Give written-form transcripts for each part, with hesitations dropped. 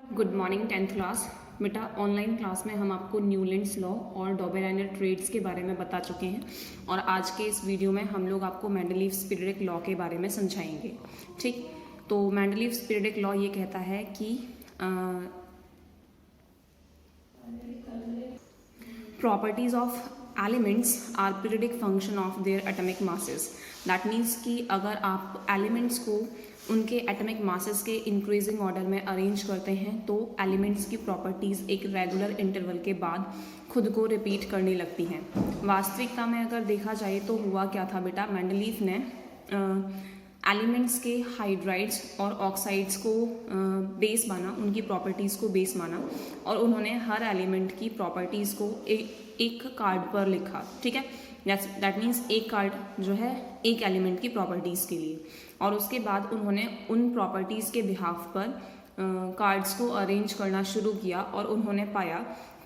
Good morning tenth class. बेटा online class में हम आपको न्यूलैंड्स लॉ और डॉबेराइनर ट्रेड्स के बारे में बता चुके हैं और आज के इस वीडियो में हम लोग आपको मेंडलीव्स पीरियडिक लॉ के बारे में समझाएंगे। ठीक, तो मेंडलीव्स पीरियडिक लॉ ये कहता है कि properties of elements are periodic function of their atomic masses. That means कि अगर आप एलिमेंट्स को उनके एटॉमिक मासेस के इंक्रीजिंग ऑर्डर में अरेंज करते हैं तो एलिमेंट्स की प्रॉपर्टीज़ एक रेगुलर इंटरवल के बाद खुद को रिपीट करने लगती हैं। वास्तविकता में अगर देखा जाए तो हुआ क्या था बेटा, मेंडलीव ने एलिमेंट्स के हाइड्राइड्स और ऑक्साइड्स को बेस माना, उनकी प्रॉपर्टीज़ को बेस माना और उन्होंने हर एलिमेंट की प्रॉपर्टीज़ को एक कार्ड पर लिखा। ठीक है, दैट मीन्स एक कार्ड जो है एक एलिमेंट की प्रॉपर्टीज़ के लिए, और उसके बाद उन्होंने उन प्रॉपर्टीज़ के बिहाफ पर कार्ड्स को अरेंज करना शुरू किया और उन्होंने पाया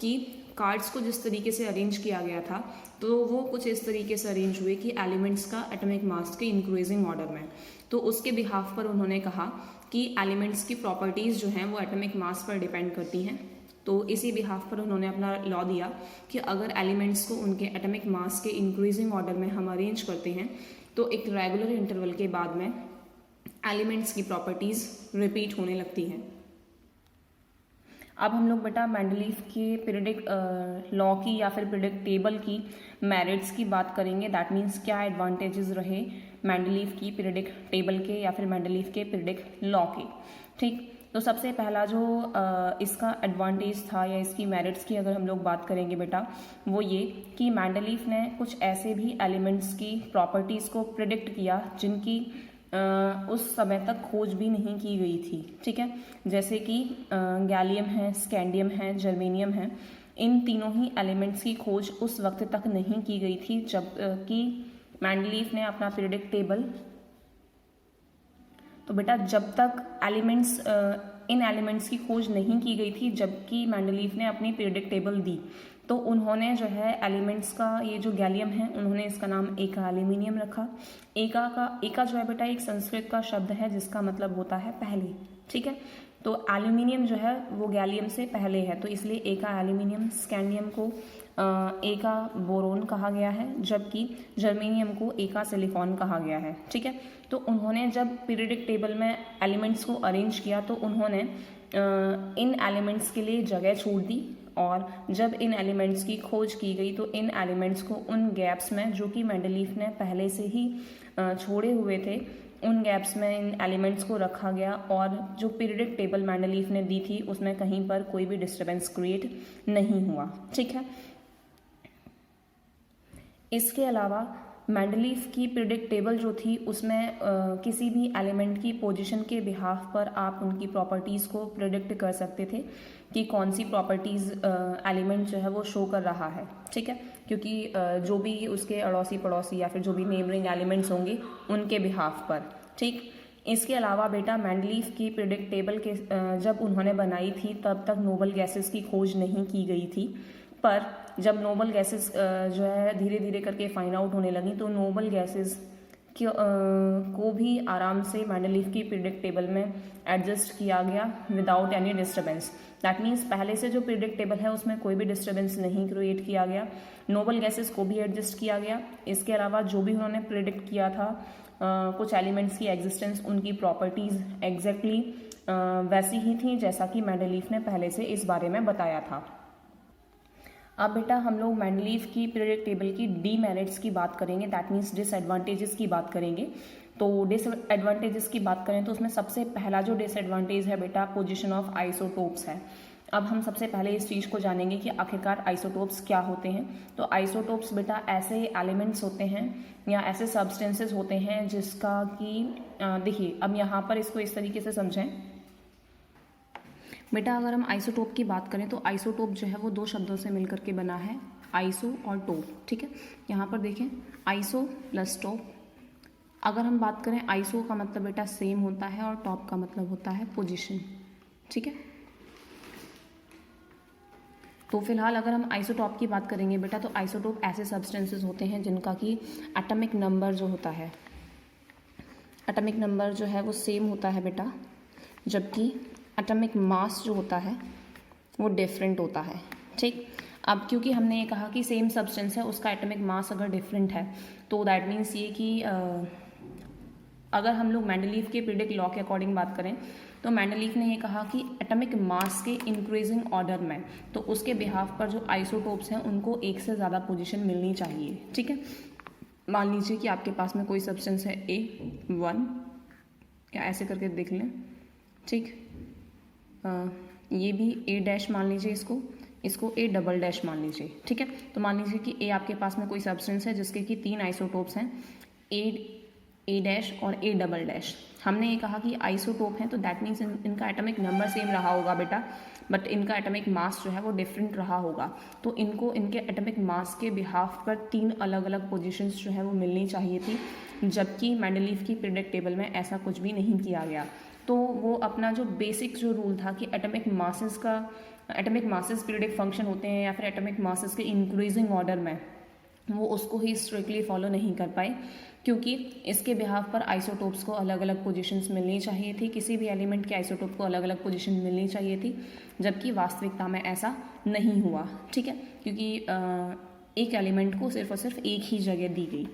कि कार्ड्स को जिस तरीके से अरेंज किया गया था तो वो कुछ इस तरीके से अरेंज हुए कि एलिमेंट्स का एटॉमिक मास के इंक्रीजिंग ऑर्डर में। तो उसके बिहाफ पर उन्होंने कहा कि एलिमेंट्स की प्रॉपर्टीज़ जो हैं वो एटॉमिक मास पर डिपेंड करती हैं। तो इसी बिहाफ पर उन्होंने अपना लॉ दिया कि अगर एलिमेंट्स को उनके एटॉमिक मास के इंक्रीजिंग ऑर्डर में हम अरेंज करते हैं तो एक रेगुलर इंटरवल के बाद में एलिमेंट्स की प्रॉपर्टीज़ रिपीट होने लगती हैं। अब हम लोग बेटा मेंडलीव के पीरियडिक लॉ की या फिर पीरियडिक टेबल की मेरिट्स की बात करेंगे। दैट मीन्स क्या एडवांटेजेस रहे मेंडलीव की पीरियडिक टेबल के या फिर मेंडलीव के पीरियडिक लॉ के। ठीक, तो सबसे पहला जो इसका एडवांटेज था या इसकी मेरिट्स की अगर हम लोग बात करेंगे बेटा, वो ये कि मेंडलीव ने कुछ ऐसे भी एलिमेंट्स की प्रॉपर्टीज़ को प्रिडिक्ट किया जिनकी उस समय तक खोज भी नहीं की गई थी। ठीक है, जैसे कि गैलियम है, स्कैंडियम है, जर्मेनियम है। इन तीनों ही एलिमेंट्स की खोज उस वक्त तक नहीं की गई थी जब कि मेंडलीव ने अपना पीरियडिक टेबल, तो बेटा जब तक एलिमेंट्स इन एलिमेंट्स की खोज नहीं की गई थी जबकि मेंडलीव ने अपनी पीरियडिक टेबल दी, तो उन्होंने जो है एलिमेंट्स का ये जो गैलियम है उन्होंने इसका नाम एका एल्यूमिनियम रखा। एका जो है बेटा एक संस्कृत का शब्द है जिसका मतलब होता है पहले। ठीक है, तो एल्यूमिनियम जो है वो गैलियम से पहले है तो इसलिए एका एल्यूमिनियम। स्कैंडियम को एका बोरोन कहा गया है जबकि जर्मेनियम को एका सिलिकॉन कहा गया है। ठीक है, तो उन्होंने जब पीरियडिक टेबल में एलिमेंट्स को अरेंज किया तो उन्होंने इन एलिमेंट्स के लिए जगह छोड़ दी और जब इन एलिमेंट्स की खोज की गई तो इन एलिमेंट्स को उन गैप्स में जो कि मेंडलीव ने पहले से ही छोड़े हुए थे उन गैप्स में इन एलिमेंट्स को रखा गया और जो पीरियडिक टेबल मेंडलीव ने दी थी उसमें कहीं पर कोई भी डिस्टर्बेंस क्रिएट नहीं हुआ। ठीक है, इसके अलावा मेंडलीव की पीरियडिक टेबल जो थी उसमें किसी भी एलिमेंट की पोजीशन के बिहाफ पर आप उनकी प्रॉपर्टीज़ को प्रिडिक्ट कर सकते थे कि कौन सी प्रॉपर्टीज़ एलिमेंट जो है वो शो कर रहा है। ठीक है, क्योंकि जो भी उसके अड़ोसी पड़ोसी या फिर जो भी नेबरिंग एलिमेंट्स होंगे उनके बिहाफ पर। ठीक, इसके अलावा बेटा मेंडलीव की पीरियडिक टेबल के जब उन्होंने बनाई थी तब तक नोबल गैसेस की खोज नहीं की गई थी, पर जब नोबल गैसेस जो है धीरे धीरे करके फाइंड आउट होने लगी तो नोबल गैसेस को भी आराम से मेंडलीव की पीरियडिक टेबल में एडजस्ट किया गया without any disturbance. That means पहले से जो पीरियडिक टेबल है उसमें कोई भी डिस्टर्बेंस नहीं क्रिएट किया गया, नोबल गैसेस को भी एडजस्ट किया गया। इसके अलावा जो भी उन्होंने प्रिडिक्ट किया था कुछ एलिमेंट्स की एग्जिस्टेंस, उनकी प्रॉपर्टीज़ एग्जैक्टली वैसी ही थी जैसा कि मेंडलीव ने पहले से इस बारे में बताया था। अब बेटा हम लोग मेंडलीव की पीरियडिक टेबल की डीमेरिट्स की बात करेंगे। दैट मीन्स डिसएडवांटेजेस की बात करेंगे। तो डिसएडवांटेजेस की बात करें तो उसमें सबसे पहला जो डिसएडवांटेज है बेटा पोजीशन ऑफ आइसोटोप्स है। अब हम सबसे पहले इस चीज़ को जानेंगे कि आखिरकार आइसोटोप्स क्या होते हैं। तो आइसोटोप्स बेटा ऐसे एलिमेंट्स होते हैं या ऐसे सब्सटेंसेस होते हैं जिसका कि देखिए अब यहाँ पर इसको इस तरीके से समझें बेटा, अगर हम आइसोटोप की बात करें तो आइसोटोप जो है वो दो शब्दों से मिलकर के बना है, आइसो और टोप। ठीक है, यहाँ पर देखें आइसो प्लस टोप। अगर हम बात करें आइसो का मतलब बेटा सेम होता है और टॉप का मतलब होता है पोजीशन। ठीक है, तो फिलहाल अगर हम आइसोटॉप की बात करेंगे बेटा तो आइसोटोप ऐसे सब्सटेंसेस होते हैं जिनका कि एटॉमिक नंबर जो होता है, एटॉमिक नंबर जो है वो सेम होता है बेटा, जबकि एटॉमिक मास जो होता है वो डिफरेंट होता है। ठीक, अब क्योंकि हमने ये कहा कि सेम सब्सटेंस है, उसका एटॉमिक मास अगर डिफरेंट है तो दैट मीन्स ये कि अगर हम लोग मेंडलीफ के पीरियोडिक लॉ के अकॉर्डिंग बात करें तो मेंडलीफ ने ये कहा कि एटॉमिक मास के इंक्रीजिंग ऑर्डर में, तो उसके बिहाफ पर जो आइसोटोप्स हैं उनको एक से ज़्यादा पोजीशन मिलनी चाहिए। ठीक है, मान लीजिए कि आपके पास में कोई सब्सटेंस है A1, या ऐसे करके देख लें। ठीक, ये भी A' मान लीजिए, इसको A" मान लीजिए। ठीक है, तो मान लीजिए कि A आपके पास में कोई सब्सटेंस है जिसके कि 3 आइसोटोप्स हैं, A' और A". हमने ये कहा कि आइसोटोप हैं तो दैट मीन्स इनका एटॉमिक नंबर सेम रहा होगा बेटा, बट इनका एटॉमिक मास जो है वो डिफरेंट रहा होगा। तो इनको इनके एटॉमिक मास के बिहाफ पर 3 अलग अलग पोजीशंस जो है वो मिलनी चाहिए थी, जबकि मेंडलीफ की पीरियोडिक टेबल में ऐसा कुछ भी नहीं किया गया। तो वो अपना जो बेसिक जो रूल था कि एटॉमिक मासेस पीरियोडिक फंक्शन होते हैं या फिर एटॉमिक मासेस के इंक्रीजिंग ऑर्डर में, वो उसको ही स्ट्रिक्टली फॉलो नहीं कर पाए, क्योंकि इसके बिहाफ पर आइसोटोप्स को अलग अलग पोजीशंस मिलनी चाहिए थी, किसी भी एलिमेंट के आइसोटोप को अलग अलग पोजीशन मिलनी चाहिए थी, जबकि वास्तविकता में ऐसा नहीं हुआ। ठीक है, क्योंकि एक एलिमेंट को सिर्फ और सिर्फ एक ही जगह दी गई।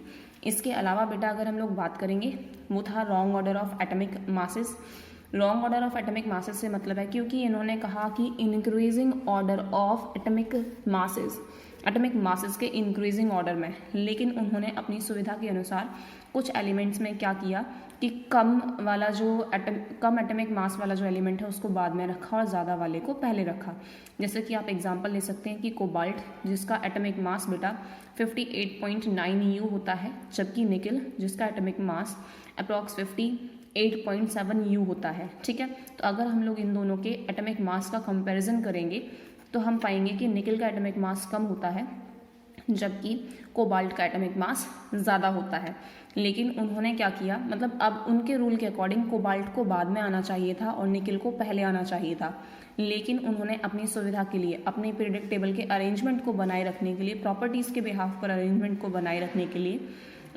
इसके अलावा बेटा अगर हम लोग बात करेंगे, वो था wrong order of atomic masses. Wrong order of atomic masses से मतलब है क्योंकि इन्होंने कहा कि increasing order of atomic masses के इंक्रीजिंग ऑर्डर में, लेकिन उन्होंने अपनी सुविधा के अनुसार कुछ एलिमेंट्स में क्या किया कि कम एटॉमिक मास वाला जो एलिमेंट है उसको बाद में रखा और ज़्यादा वाले को पहले रखा। जैसे कि आप एग्जांपल ले सकते हैं कि कोबाल्ट, जिसका एटॉमिक मास बेटा 58.9 U होता है, जबकि निकल जिसका एटॉमिक मास अप्रॉक्स 58.7 U होता है। ठीक है, तो अगर हम लोग इन दोनों के एटॉमिक मास का कंपैरिजन करेंगे तो हम पाएंगे कि निकल का एटॉमिक मास कम होता है, जबकि कोबाल्ट का एटॉमिक मास ज़्यादा होता है। लेकिन उन्होंने क्या किया, मतलब अब उनके रूल के अकॉर्डिंग कोबाल्ट को बाद में आना चाहिए था और निकल को पहले आना चाहिए था, लेकिन उन्होंने अपनी सुविधा के लिए, अपने पीरियोडिक टेबल के अरेंजमेंट को बनाए रखने के लिए, प्रॉपर्टीज़ के बिहाफ पर अरेंजमेंट को बनाए रखने के लिए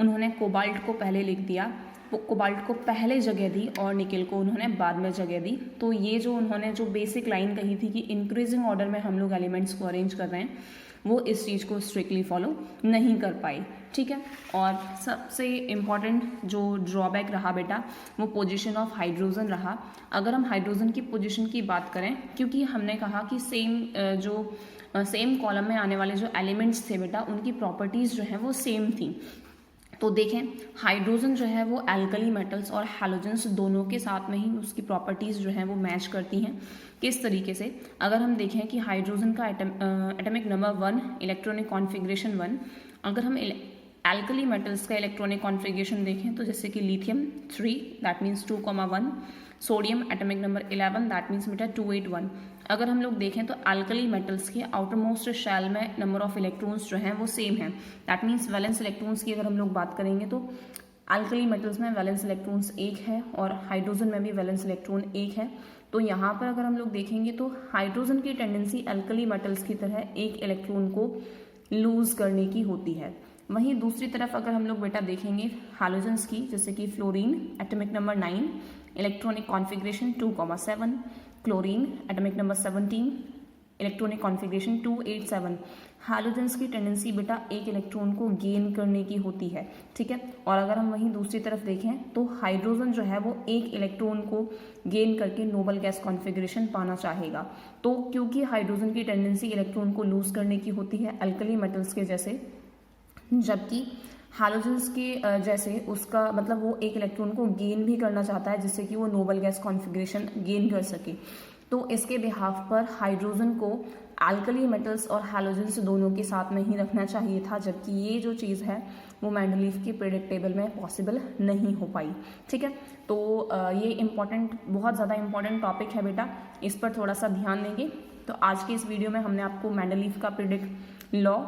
उन्होंने कोबाल्ट को पहले लिख दिया, वो कोबाल्ट को पहले जगह दी और निकल को उन्होंने बाद में जगह दी। तो ये जो उन्होंने जो बेसिक लाइन कही थी कि इंक्रीजिंग ऑर्डर में हम लोग एलिमेंट्स को अरेंज कर रहे हैं, वो इस चीज़ को स्ट्रिक्टली फॉलो नहीं कर पाई। ठीक है, और सबसे इम्पॉर्टेंट जो ड्रॉबैक रहा बेटा वो पोजीशन ऑफ हाइड्रोजन रहा। अगर हम हाइड्रोजन की पोजीशन की बात करें, क्योंकि हमने कहा कि सेम कॉलम में आने वाले जो एलिमेंट्स थे बेटा उनकी प्रॉपर्टीज़ जो हैं वो सेम थी। तो देखें, हाइड्रोजन जो है वो एल्कली मेटल्स और हैलोजेंस दोनों के साथ में ही उसकी प्रॉपर्टीज़ जो हैं वो मैच करती हैं। किस तरीके से, अगर हम देखें कि हाइड्रोजन का एटॉमिक नंबर 1, इलेक्ट्रॉनिक कॉन्फ़िगरेशन 1, अगर हम एल्कली मेटल्स का इलेक्ट्रॉनिक कॉन्फ़िगरेशन देखें तो जैसे कि lithium 3 that means 2,1, sodium atomic number 11 that means बेटा 281। अगर हम लोग देखें तो अल्कली मेटल्स के आउटर मोस्ट शेल में नंबर ऑफ इलेक्ट्रॉन्स जो हैं वो सेम हैं, दैट मीन्स वैलेंस इलेक्ट्रॉन्स की अगर हम लोग बात करेंगे तो अल्कली मेटल्स में वैलेंस इलेक्ट्रॉन्स 1 है और हाइड्रोजन में भी वैलेंस इलेक्ट्रॉन 1 है। तो यहाँ पर अगर हम लोग देखेंगे तो हाइड्रोजन की टेंडेंसी अल्कली मेटल्स की तरह एक इलेक्ट्रॉन को लूज करने की होती है। वहीं दूसरी तरफ अगर हम लोग बेटा देखेंगे हैलोजेंस की, जैसे कि fluorine atomic number 9, electronic configuration 2,7, chlorine atomic number 17, electronic configuration 287। Halogens की टेंडेंसी बेटा एक इलेक्ट्रॉन को गेन करने की होती है। ठीक है, और अगर हम वहीं दूसरी तरफ देखें तो हाइड्रोजन जो है वो एक इलेक्ट्रॉन को गेन करके नोबल गैस कॉन्फ़िगरेशन पाना चाहेगा। तो क्योंकि हाइड्रोजन की टेंडेंसी इलेक्ट्रॉन को लूज करने की होती है अल्कली मेटल्स के जैसे, जबकि हैलोजेंस के जैसे उसका मतलब वो एक इलेक्ट्रॉन को गेन भी करना चाहता है जिससे कि वो नोबल गैस कॉन्फ़िगरेशन गेन कर सके। तो इसके बिहाफ पर हाइड्रोजन को अल्कली मेटल्स और हैलोजेंस दोनों के साथ में ही रखना चाहिए था, जबकि ये जो चीज़ है वो मेंडलीफ की पीरियोडिक टेबल में पॉसिबल नहीं हो पाई। ठीक है, तो ये बहुत ज़्यादा इम्पॉर्टेंट टॉपिक है बेटा, इस पर थोड़ा सा ध्यान देंगे। तो आज की इस वीडियो में हमने आपको मेंडलीफ का पीरियोडिक लॉ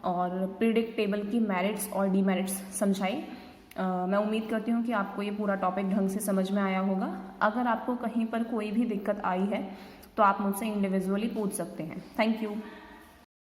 और पीरियोडिक टेबल की मेरिट्स और डीमेरिट्स समझाई। मैं उम्मीद करती हूँ कि आपको ये पूरा टॉपिक ढंग से समझ में आया होगा। अगर आपको कहीं पर कोई भी दिक्कत आई है तो आप मुझसे इंडिविजुअली पूछ सकते हैं। Thank you.